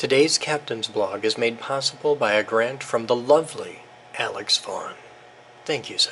Today's Captain's Blog is made possible by a grant from the lovely Alex Vaughn. Thank you, sir.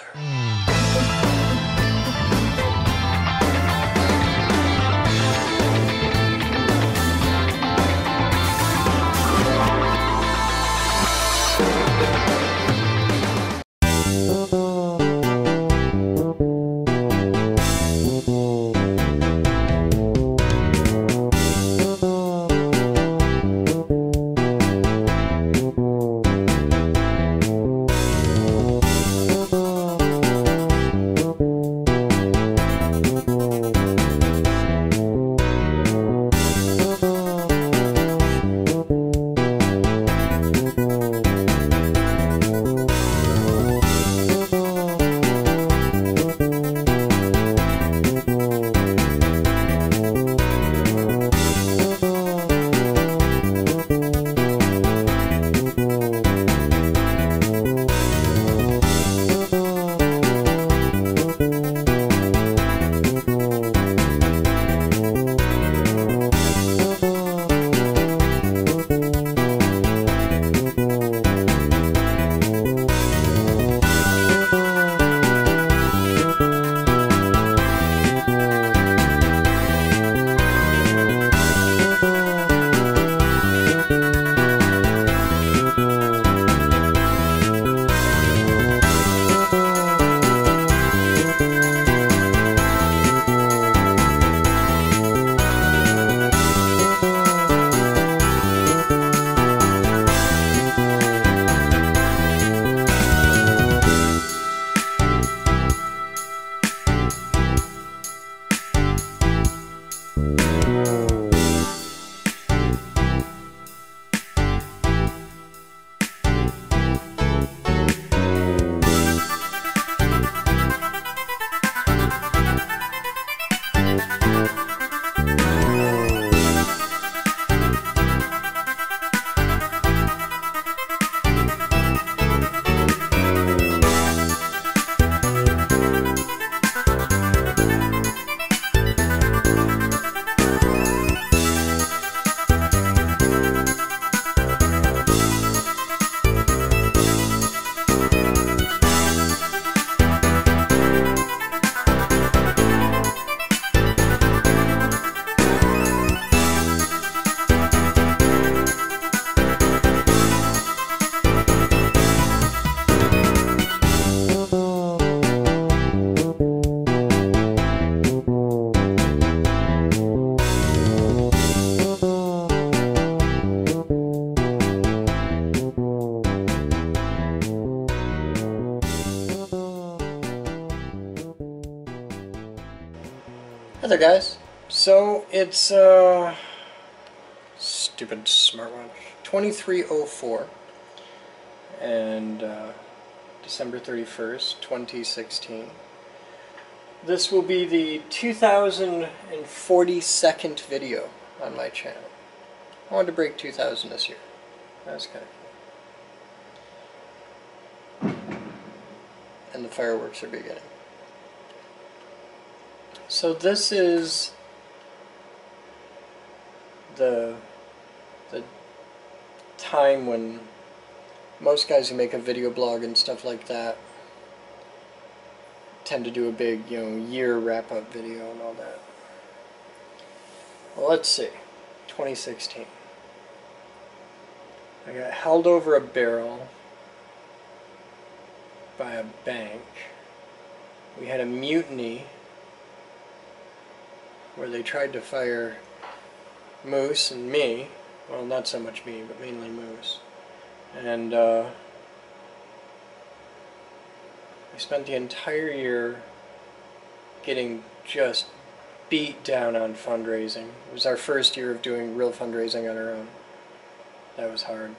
Hi there, guys. So it's stupid smartwatch 2304 and December 31st, 2016. This will be the 2042nd video on my channel. I wanted to break 2000 this year. That was kind of cool. And the fireworks are beginning. So this is the time when most guys who make a video blog and stuff like that tend to do a big, year wrap-up video and all that. Well, let's see. 2016. I got held over a barrel by a bank. We had a mutiny where they tried to fire Moose and me. Well, not so much me, but mainly Moose. And I spent the entire year getting just beat down on fundraising. It was our first year of doing real fundraising on our own. That was hard.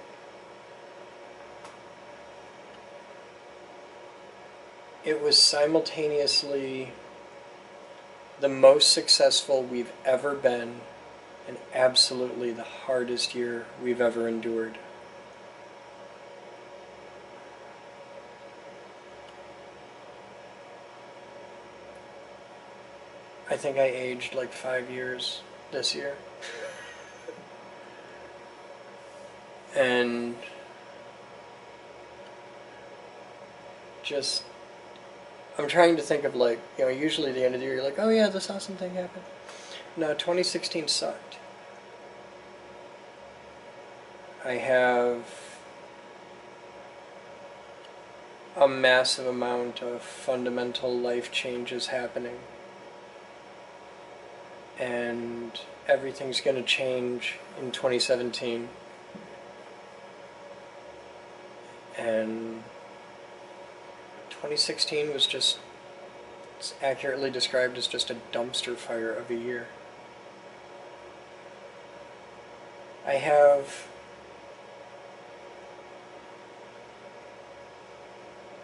It was simultaneously the most successful we've ever been and absolutely the hardest year we've ever endured. I think I aged like 5 years this year. And just, I'm trying to think of, like, you know, usually at the end of the year you're like, oh yeah, this awesome thing happened. No, 2016 sucked. I have a massive amount of fundamental life changes happening. And everything's going to change in 2017. And 2016 was just, it's accurately described as just a dumpster fire of a year. I have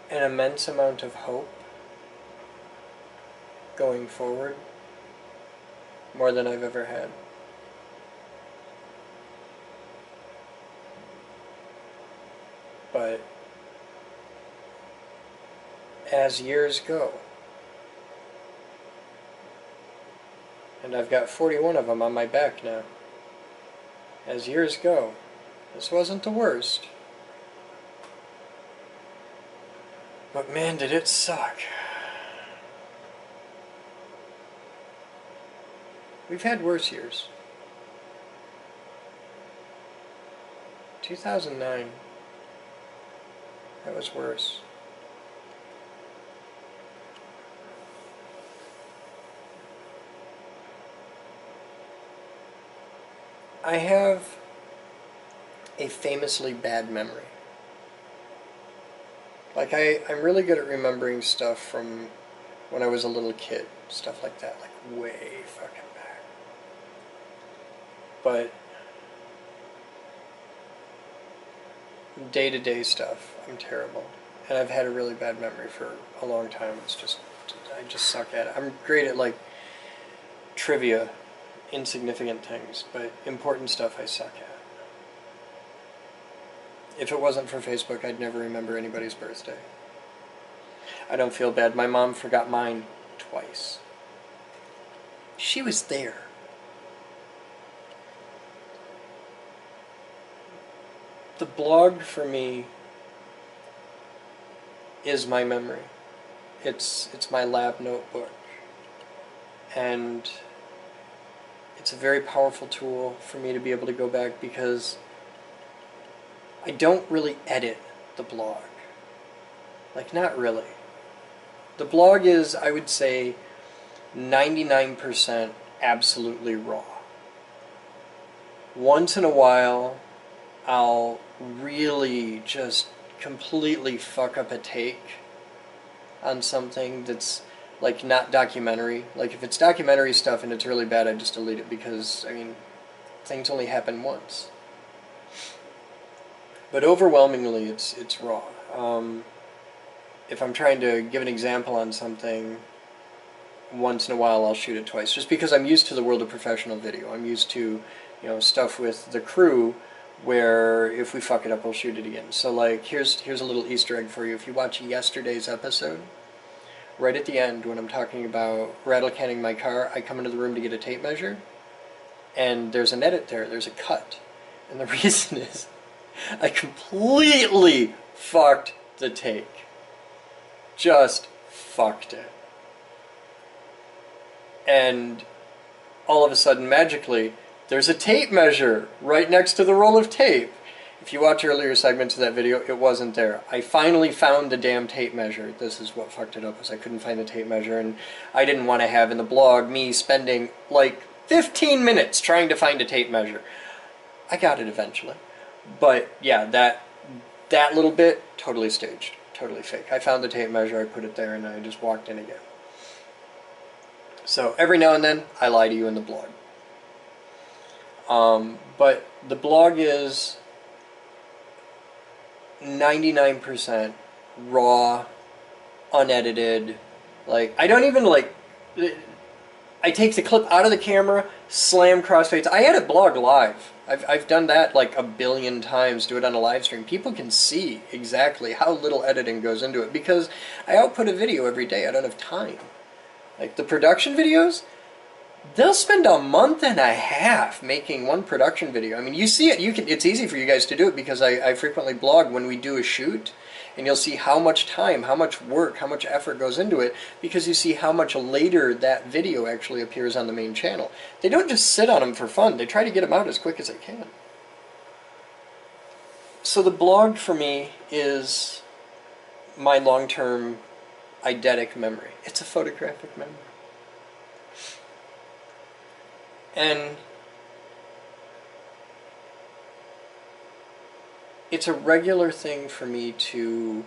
an immense amount of hope going forward, more than I've ever had. But as years go, and I've got 41 of them on my back now, as years go, this wasn't the worst. But man, did it suck. We've had worse years. 2009. That was worse. I have a famously bad memory. Like, I'm really good at remembering stuff from when I was a little kid. Stuff like that, like way fucking back. But day-to-day stuff, I'm terrible. And I've had a really bad memory for a long time. It's just, I just suck at it. I'm great at, like, trivia, insignificant things, but important stuff I suck at. If it wasn't for Facebook, I'd never remember anybody's birthday. I don't feel bad. My mom forgot mine twice. She was there. The blog for me is my memory. It's my lab notebook. And it's a very powerful tool for me to be able to go back, because I don't really edit the blog. Like, not really. The blog is, I would say, 99% absolutely raw. Once in a while, I'll really just completely fuck up a take on something that's, like, not documentary. Like, if it's documentary stuff and it's really bad, I just delete it, because, I mean, things only happen once. But overwhelmingly, it's raw. If I'm trying to give an example on something, once in a while I'll shoot it twice, just because I'm used to the world of professional video. I'm used to, you know, stuff with the crew where if we fuck it up, we'll shoot it again. So, like, here's a little Easter egg for you. If you watch yesterday's episode, right at the end when I'm talking about rattle canning my car, I come into the room to get a tape measure, and there's an edit there. There's a cut, and the reason is I completely fucked the take. Just fucked it. And all of a sudden, magically, there's a tape measure right next to the roll of tape. If you watch earlier segments of that video, it wasn't there. I finally found the damn tape measure. This is what fucked it up, was I couldn't find the tape measure, and I didn't want to have in the blog me spending like 15 minutes trying to find a tape measure. I got it eventually. But yeah, that little bit, totally staged, totally fake. I found the tape measure, I put it there, and I just walked in again. So every now and then, I lie to you in the blog. But the blog is 99% raw, unedited. Like, I don't even, like, I take the clip out of the camera, slam crossfades. I edit blog live. I've done that like a billion times, do it on a live stream. People can see exactly how little editing goes into it, because I output a video every day. I don't have time. Like, the production videos, they'll spend a month and a half making one production video. I mean, you see it. It's easy for you guys to do it because I frequently blog when we do a shoot, and you'll see how much time, how much work, how much effort goes into it because you see how much later that video actually appears on the main channel. They don't just sit on them for fun. They try to get them out as quick as they can. So the blog for me is my long-term eidetic memory. It's a photographic memory. And it's a regular thing for me to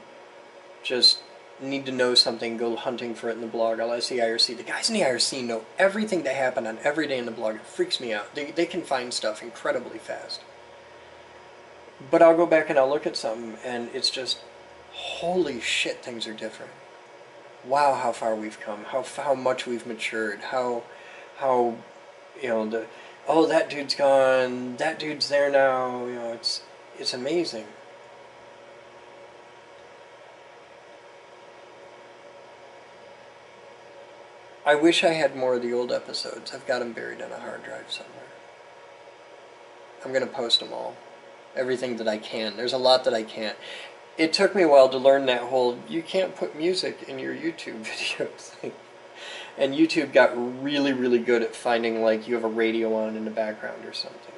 just need to know something, go hunting for it in the blog. I'll ask the IRC. The guys in the IRC know everything that happened on every day in the blog. It freaks me out. They can find stuff incredibly fast. But I'll go back and I'll look at something, and it's just, holy shit, things are different. Wow, how far we've come. How much we've matured. How you know, oh, that dude's gone, that dude's there now, you know, it's amazing. I wish I had more of the old episodes. I've got them buried on a hard drive somewhere. I'm going to post them all. Everything that I can. There's a lot that I can't. It took me a while to learn that whole, you can't put music in your YouTube videos. And YouTube got really, really good at finding, like, you have a radio on in the background or something.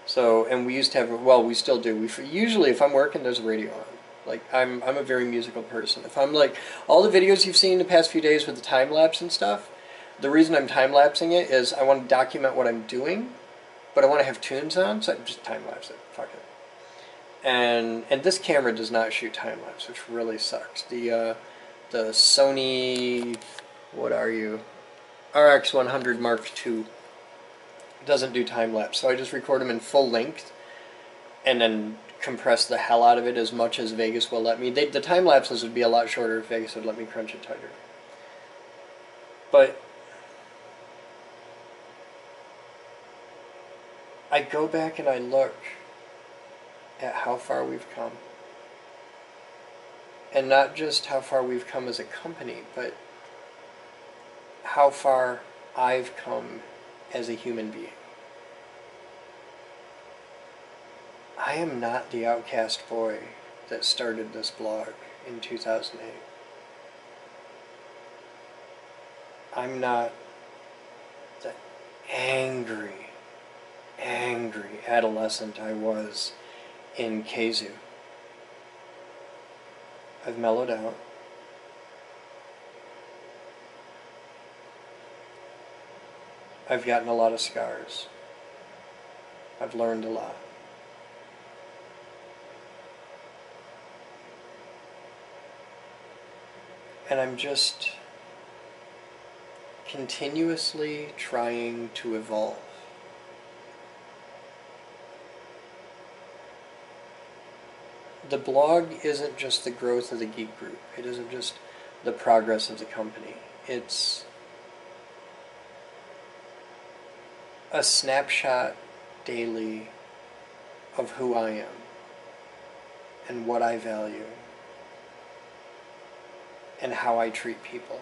So, and we used to have, well, we still do. Usually, if I'm working, there's a radio on. Like, I'm a very musical person. If I'm, like, all the videos you've seen the past few days with the time-lapse and stuff, the reason I'm time-lapsing it is I want to document what I'm doing, but I want to have tunes on, so I just time-lapse it. Fuck it. And this camera does not shoot time-lapse, which really sucks. The Sony, what are you, RX100 Mark II doesn't do time-lapse, so I just record them in full length and then compress the hell out of it as much as Vegas will let me. The time-lapses would be a lot shorter if Vegas would let me crunch it tighter. But I go back and I look at how far we've come. And not just how far we've come as a company, but how far I've come as a human being. I am not the outcast boy that started this blog in 2008. I'm not the angry adolescent I was in Keizu. I've mellowed out. I've gotten a lot of scars. I've learned a lot. And I'm just continuously trying to evolve. The blog isn't just the growth of the geek group. It isn't just the progress of the company. It's a snapshot daily of who I am and what I value and how I treat people.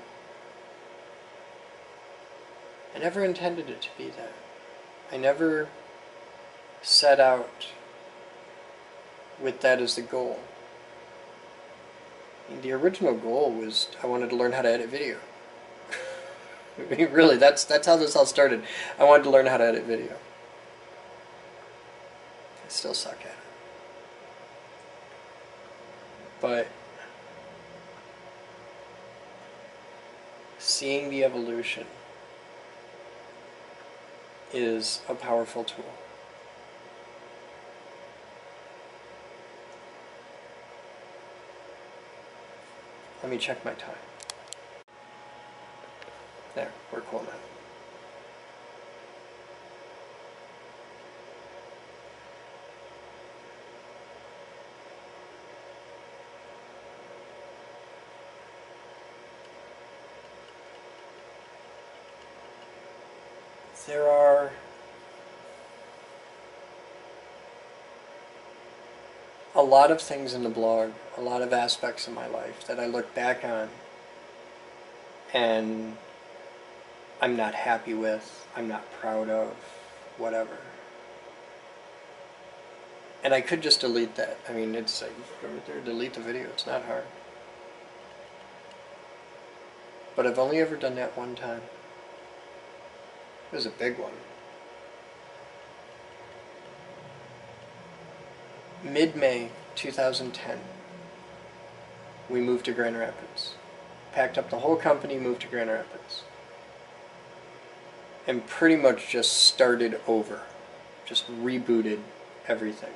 I never intended it to be that. I never set out with that as the goal. I mean, the original goal was I wanted to learn how to edit video. I mean, really, that's how this all started. I wanted to learn how to edit video. I still suck at it. But seeing the evolution is a powerful tool. Let me check my time. There, we're cool now. There are a lot of things in the blog, a lot of aspects of my life that I look back on and I'm not happy with, I'm not proud of, whatever. And I could just delete that. I mean, it's like, go right there, delete the video, it's not hard. But I've only ever done that one time. It was a big one. Mid-May 2010, we moved to Grand Rapids. Packed up the whole company, moved to Grand Rapids. And pretty much just started over. Just rebooted everything.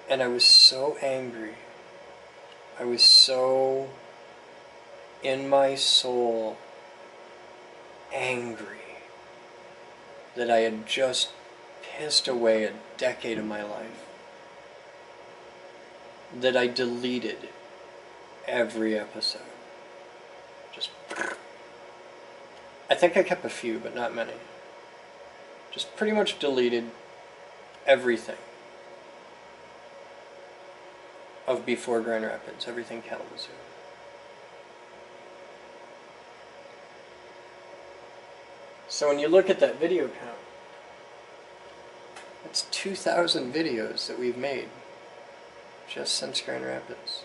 And I was so angry. I was so in my soul angry that I had just pissed away a decade of my life. That I deleted every episode. Just... I think I kept a few, but not many. Just pretty much deleted everything of before Grand Rapids, everything Kalamazoo. So when you look at that video count, it's 2,000 videos that we've made just since Grand Rapids.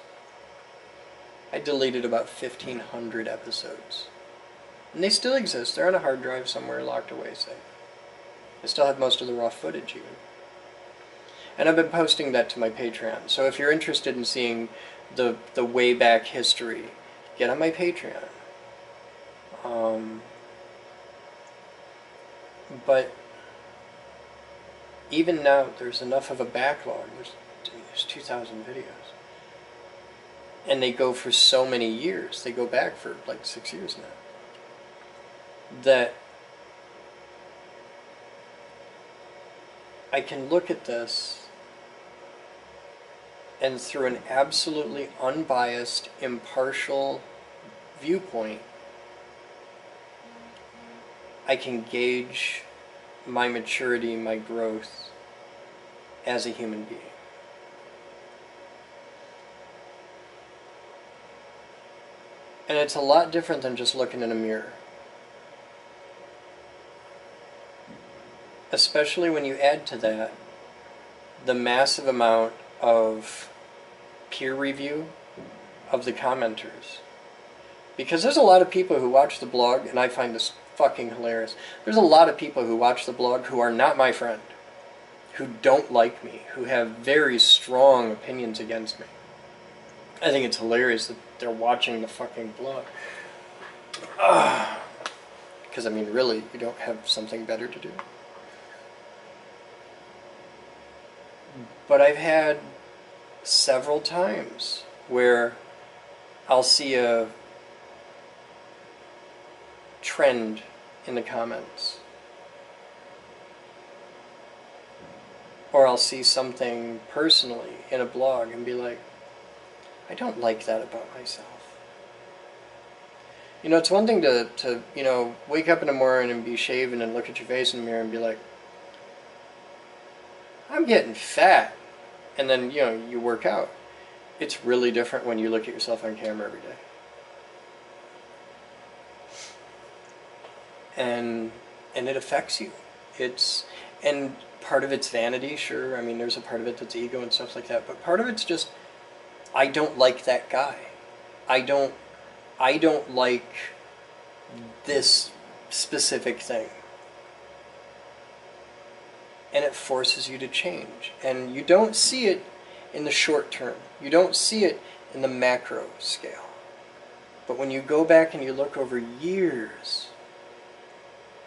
I deleted about 1,500 episodes. And they still exist. They're on a hard drive somewhere locked away safe. I still have most of the raw footage even. And I've been posting that to my Patreon. So if you're interested in seeing the way back history, get on my Patreon. But even now, there's enough of a backlog. There's 2,000 videos. And they go for so many years. They go back for like 6 years now. That I can look at this and through an absolutely unbiased, impartial viewpoint, I can gauge my maturity, my growth as a human being. And it's a lot different than just looking in a mirror. Especially when you add to that the massive amount of peer review of the commenters. Because there's a lot of people who watch the blog, and I find this fucking hilarious. There's a lot of people who watch the blog who are not my friend, who don't like me, who have very strong opinions against me. I think it's hilarious that they're watching the fucking blog. Because, I mean, really, you don't have something better to do? But I've had several times where I'll see a trend in the comments, or I'll see something personally in a blog and be like, I don't like that about myself. You know, it's one thing to you know, wake up in the morning and be shaven and look at your face in the mirror and be like, I'm getting fat. And then, you know, you work out. It's really different when you look at yourself on camera every day. And it affects you. And part of it's vanity, sure. I mean, there's a part of it that's ego and stuff like that. But part of it's just, I don't like that guy. I don't like this specific thing. And it forces you to change. And you don't see it in the short term. You don't see it in the macro scale. But when you go back and you look over years,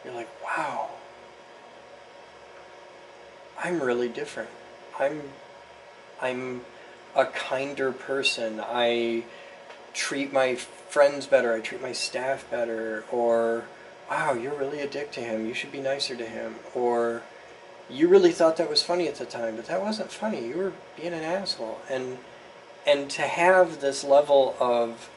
you're like, wow, I'm really different. I'm a kinder person. I treat my friends better. I treat my staff better. Or, wow, you're really a dick to him. You should be nicer to him. Or, you really thought that was funny at the time, but that wasn't funny. You were being an asshole. And to have this level of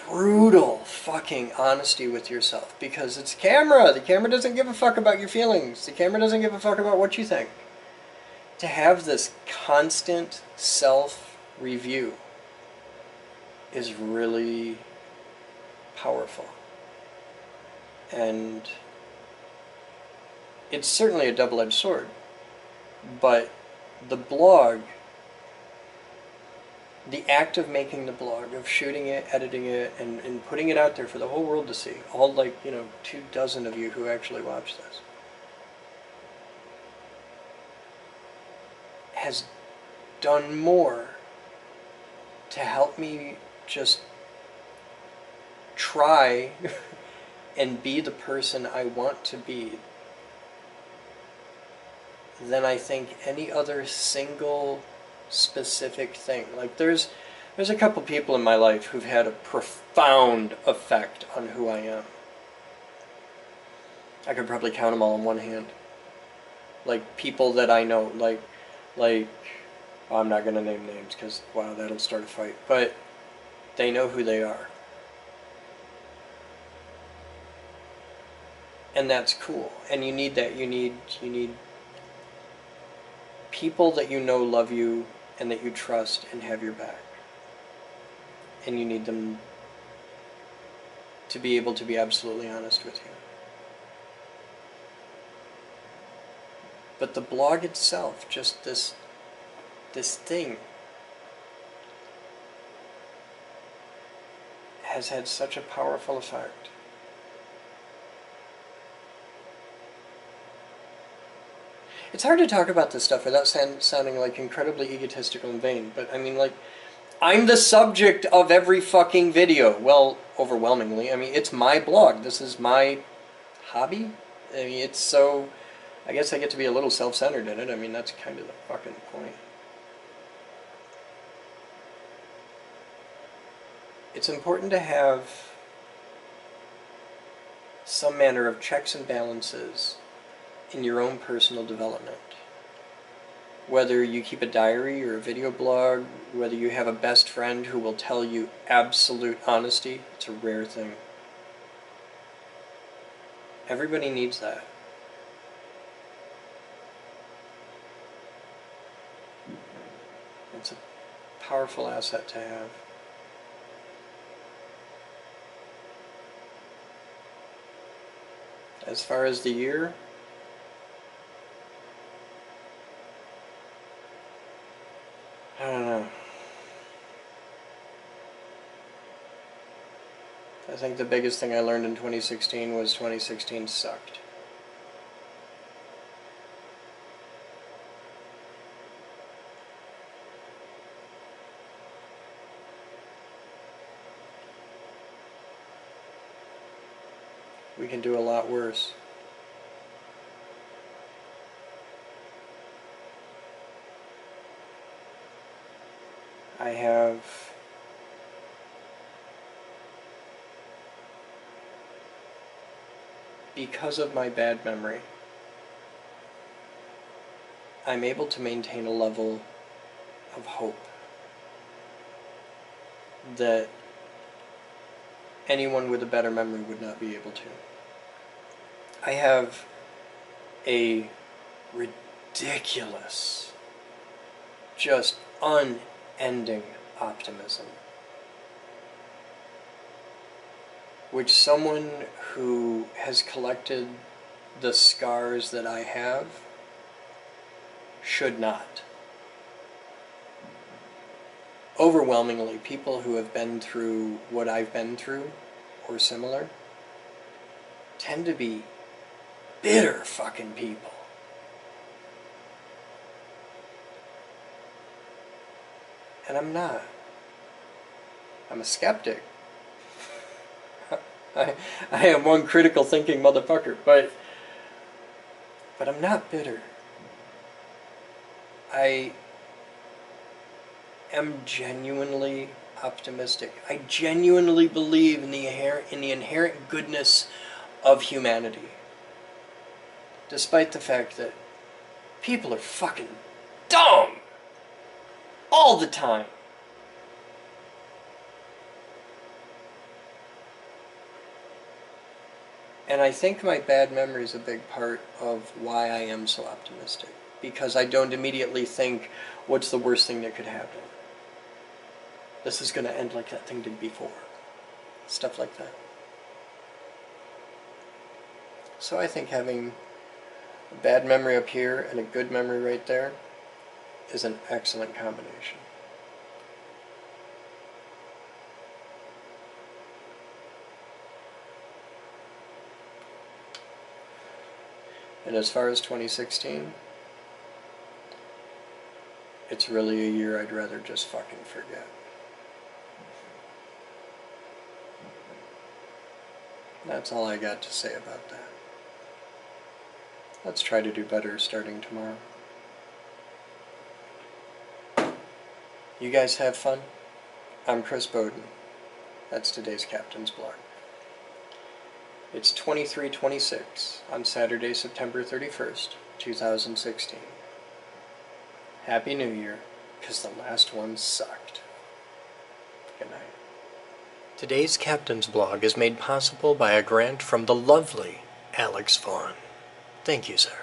brutal fucking honesty with yourself, because it's camera. The camera doesn't give a fuck about your feelings. The camera doesn't give a fuck about what you think. To have this constant self-review is really powerful. And it's certainly a double-edged sword, but the blog, the act of making the blog, of shooting it, editing it, and putting it out there for the whole world to see, all 24 of you who actually watch this, has done more to help me just try and be the person I want to be than I think any other single specific thing. Like there's a couple people in my life who've had a profound effect on who I am. I could probably count them all on one hand. Like people that I know, like well, I'm not going to name names because, wow, that'll start a fight. But they know who they are. And that's cool. And you need that. You need people that you know love you and that you trust and have your back. And you need them to be able to be absolutely honest with you. But the blog itself, just this thing, has had such a powerful effect. It's hard to talk about this stuff without sounding like incredibly egotistical and vain, but I mean, like, I'm the subject of every fucking video. Well, overwhelmingly. I mean, it's my blog. This is my hobby. I mean, it's so... I guess I get to be a little self-centered in it. I mean, that's kind of the fucking point. It's important to have some manner of checks and balances in your own personal development. Whether you keep a diary or a video blog, whether you have a best friend who will tell you absolute honesty, it's a rare thing. Everybody needs that. It's a powerful asset to have. As far as the year, I don't know. I think the biggest thing I learned in 2016 was 2016 sucked. We can do a lot worse. I have because of my bad memory, I'm able to maintain a level of hope that anyone with a better memory would not be able to. I have a ridiculous, just unending optimism, which someone who has collected the scars that I have should not. Overwhelmingly, people who have been through what I've been through, or similar, tend to be bitter fucking people. And I'm not. I'm a skeptic. I am one critical thinking motherfucker, but I'm not bitter. I am genuinely optimistic. I genuinely believe in the inherent goodness of humanity. Despite the fact that people are fucking dumb all the time. And I think my bad memory is a big part of why I am so optimistic. Because I don't immediately think, what's the worst thing that could happen? This is going to end like that thing did before. Stuff like that. So I think having a bad memory up here and a good memory right there is an excellent combination. And as far as 2016, it's really a year I'd rather just fucking forget. That's all I got to say about that. Let's try to do better starting tomorrow. You guys have fun. I'm Chris Boden. That's today's Captain's Blog. It's 23:26 on Saturday, September 31st, 2016. Happy New Year, because the last one sucked. Good night. Today's Captain's Blog is made possible by a grant from the lovely Alex Vaughn. Thank you, sir.